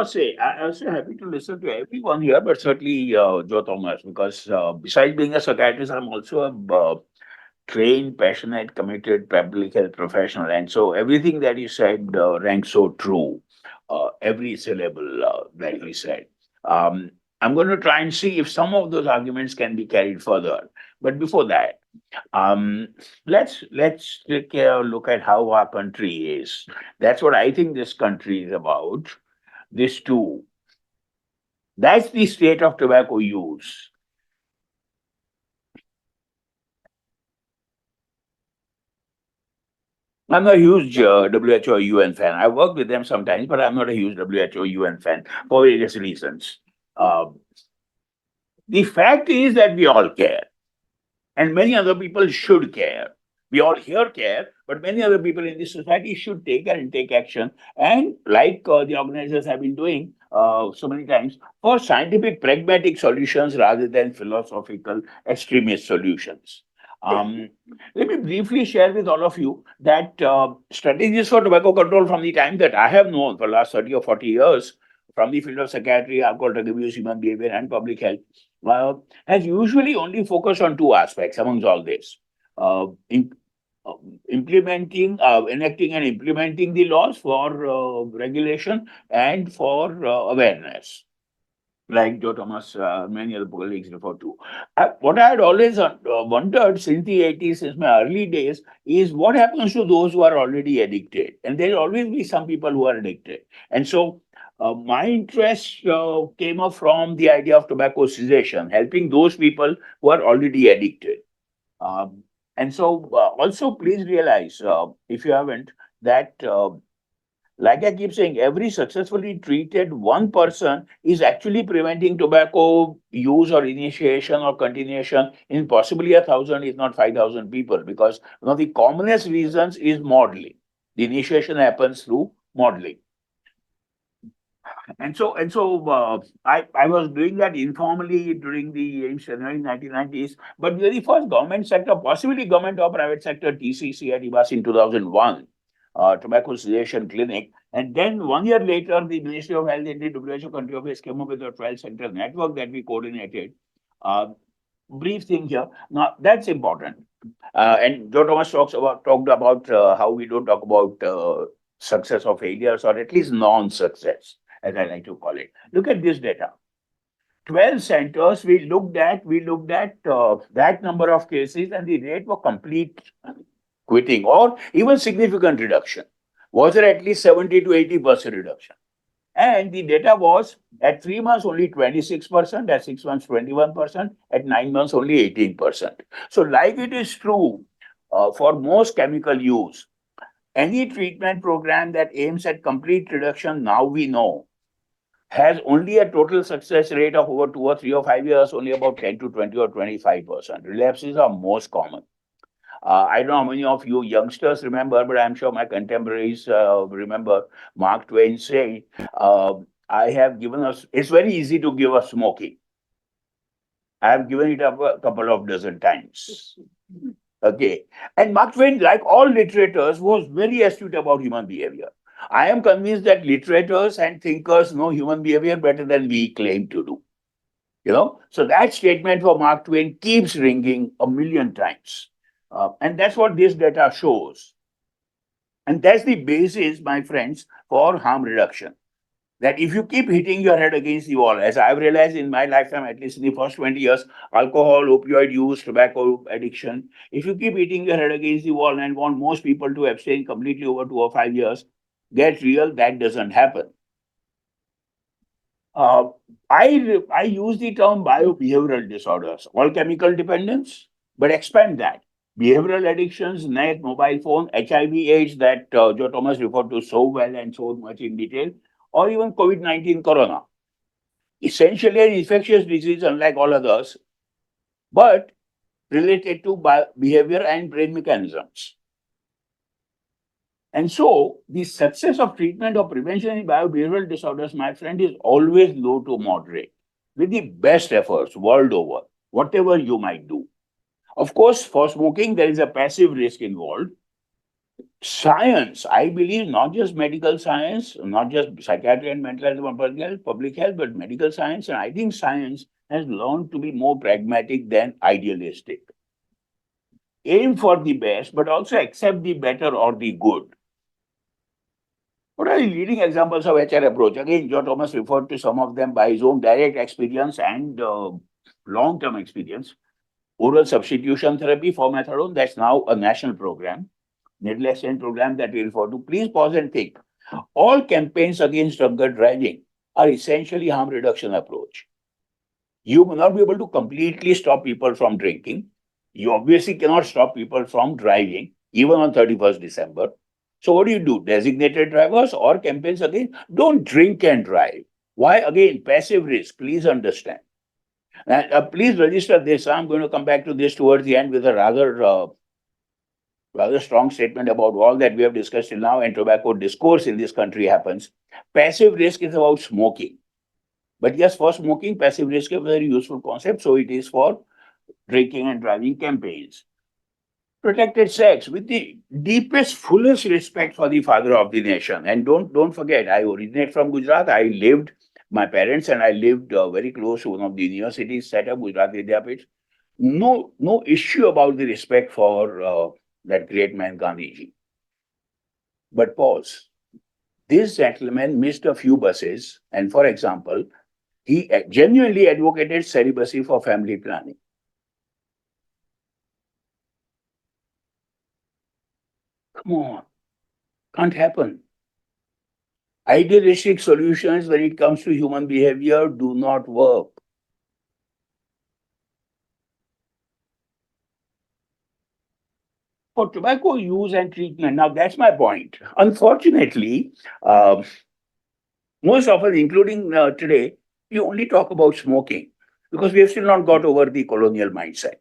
first say, I was so happy to listen to everyone here, but certainly Joe Thomas, because besides being a psychiatrist, I'm also a trained, passionate, committed public health professional. And so everything that you said rang so true, every syllable that you said. Um, I'm going to try and see if some of those arguments can be carried further. But before that, um, let's take a look at how our country is. That's what I think this country is about. This too. That's the state of tobacco use. I'm not a huge WHO or UN fan. I work with them sometimes, but I'm not a huge WHO UN fan for various reasons. Uh, the fact is that we all care, and many other people should care. We all here care, but many other people in this society should take care and take action. And like the organizers have been doing so many times, for scientific, pragmatic solutions rather than philosophical, extremist solutions. Um, Let me briefly share with all of you that strategies for tobacco control from the time that I have known for the last 30 or 40 years from the field of psychiatry, alcohol drug abuse, human behavior, and public health has usually only focused on two aspects amongst all this. Uh, in, uh, Enacting and implementing the laws for regulation and for awareness, like Joe Thomas, many other colleagues refer to. What I had always wondered since the 80s, since my early days, is what happens to those who are already addicted? And there will always be some people who are addicted. And so my interest came up from the idea of tobacco cessation, helping those people who are already addicted. Um, and so also please realize, if you haven't, that like I keep saying, every successfully treated one person is actually preventing tobacco use or initiation or continuation in possibly 1,000, if not 5,000 people, because one of the commonest reasons is modeling. The initiation happens through modeling. I was doing that informally during the January 1990s. But we were the first government sector, possibly government or private sector, TCC at IBAS in 2001, tobacco cessation clinic. And then 1 year later, the Ministry of Health and the WHO Country Office came up with a 12 center network that we coordinated. Uh, Brief thing here. Now, that's important. And Joe Thomas talked about how we don't talk about success or failures, or at least non-success, as I like to call it. Look at this data. 12 centers we looked at that number of cases, and the rate for complete quitting or even significant reduction was there at least 70 to 80% reduction. And the data was at 3 months only 26%, at 6 months 21%, at 9 months only 18%. So, like it is true for most chemical use, any treatment program that aims at complete reduction, now we know, has only a total success rate of over 2 or 3 or 5 years, only about 10 to 20 or 25%. Relapses are most common. I don't know how many of you youngsters remember, but I'm sure my contemporaries remember Mark Twain saying, I have given us, it's very easy to give up smoking. I have given it up a couple of dozen times. Okay. And Mark Twain, like all literators, was very astute about human behavior. I am convinced that literators and thinkers know human behavior better than we claim to do. So that statement for Mark Twain keeps ringing a million times. And that's what this data shows. And that's the basis, my friends, for harm reduction. That if you keep hitting your head against the wall, as I've realized in my lifetime, at least in the first 20 years, alcohol, opioid use, tobacco addiction, if you keep hitting your head against the wall and want most people to abstain completely over 2 or 5 years, get real, that doesn't happen. Uh, I use the term biobehavioral disorders, all chemical dependence, but expand that. Behavioral addictions, net, mobile phone, HIV/AIDS that Joe Thomas referred to so well and so much in detail, or even COVID-19 corona. Essentially an infectious disease, unlike all others, but related to behavior and brain mechanisms. And so, the success of treatment or prevention in biobehavioral disorders, my friend, is always low to moderate, with the best efforts world over, whatever you might do. Of course, for smoking, there is a passive risk involved. Science, I believe, not just medical science, not just psychiatry and mental health, public health, but medical science. And I think science has learned to be more pragmatic than idealistic. Aim for the best, but also accept the better or the good. What are the leading examples of HR approach? Again, John Thomas referred to some of them by his own direct experience and long-term experience. Oral substitution therapy for methadone, that's now a national program. Needless end program that we refer to. Please pause and think. All campaigns against drunken driving are essentially harm reduction approach. You will not be able to completely stop people from drinking. You obviously cannot stop people from driving, even on 31st December. So what do? Designated drivers or campaigns again? Don't drink and drive. Why? Again, passive risk. Please understand. Please register this. I'm going to come back to this towards the end with a rather strong statement about all that we have discussed till now and tobacco discourse in this country happens. Passive risk is about smoking. But yes, for smoking, passive risk is a very useful concept. So it is for drinking and driving campaigns. Protected sex with the deepest, fullest respect for the father of the nation. And don't forget, I originate from Gujarat. I lived, my parents and I lived very close to one of the universities set up, Gujarat Vidyapith. No issue about the respect for that great man Gandhiji. But pause. This gentleman missed a few buses, and for example, he genuinely advocated celibacy for family planning. Come on, can't happen. Idealistic solutions when it comes to human behavior do not work. For tobacco use and treatment, now that's my point. Unfortunately, most often, including today, we only talk about smoking because we have still not got over the colonial mindset.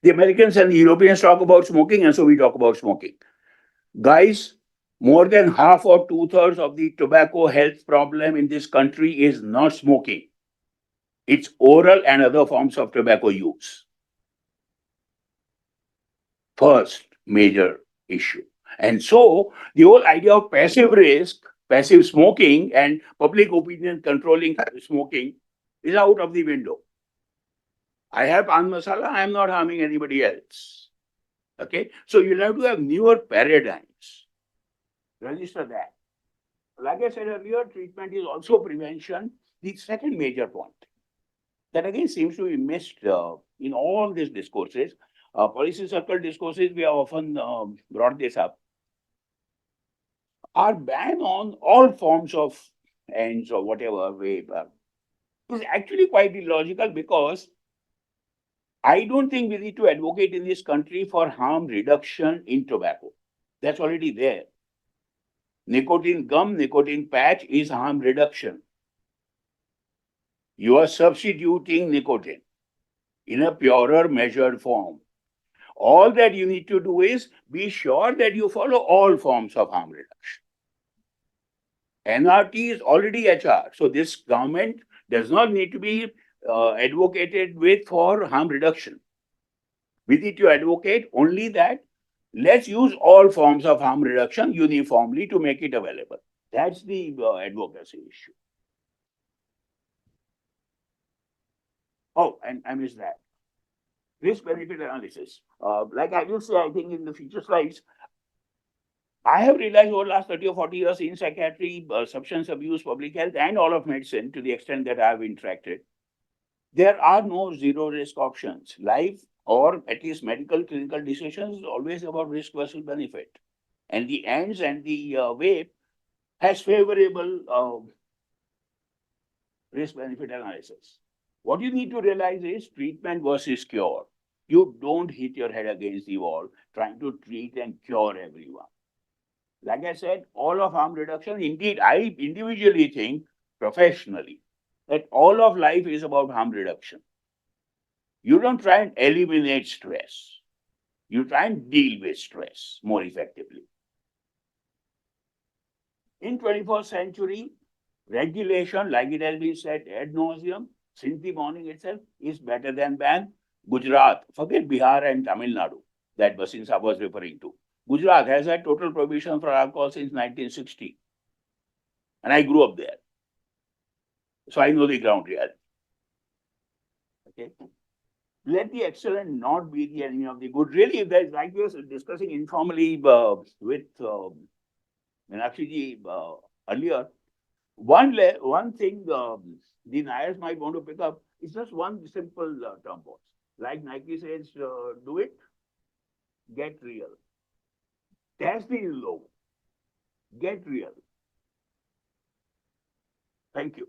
The Americans and the Europeans talk about smoking, and so we talk about smoking. Guys, more than half or two-thirds of the tobacco health problem in this country is not smoking. It's oral and other forms of tobacco use. First major issue. And so the whole idea of passive risk, passive smoking, and public opinion controlling smoking is out of the window. I have pan masala, I am not harming anybody else. Okay, so you'll have to have newer paradigms. Register that. Like I said earlier, treatment is also prevention. The second major point that again seems to be missed in all these discourses, policy circle discourses, we have often brought this up, our ban on all forms of ends or whatever way is actually quite illogical because I don't think we need to advocate in this country for harm reduction in tobacco. That's already there. Nicotine gum, nicotine patch is harm reduction. You are substituting nicotine in a purer, measured form. All that you need to do is be sure that you follow all forms of harm reduction. NRT is already HR. So this government does not need to be advocated with for harm reduction. We need to advocate only that let's use all forms of harm reduction uniformly to make it available. That's the advocacy issue. Oh, and I missed that. Risk benefit analysis. Like I will say, I think in the future slides, I have realized over the last 30 or 40 years in psychiatry, substance abuse, public health, and all of medicine, to the extent that I have interacted, there are no zero risk options. Life, or at least medical clinical decisions, is always about risk versus benefit. And the ends and the way has favorable risk benefit analysis. What you need to realize is treatment versus cure. You don't hit your head against the wall trying to treat and cure everyone. Like I said, all of harm reduction, indeed, I individually think professionally that all of life is about harm reduction. You don't try and eliminate stress. You try and deal with stress more effectively. In 21st century, regulation, like it has been said ad nauseum, since the morning itself, is better than ban. Gujarat, forget Bihar and Tamil Nadu, that Basin Saab was referring to. Gujarat has had total prohibition for alcohol since 1960. And I grew up there. So I know the ground reality. Okay. Let the excellent not be the enemy of the good. Really, if there's, like we were discussing informally with Meenakshi earlier, one thing the Nayars might want to pick up is just one simple term box. Like Nike says, do it, get real. That's the logo. Get real. Thank you.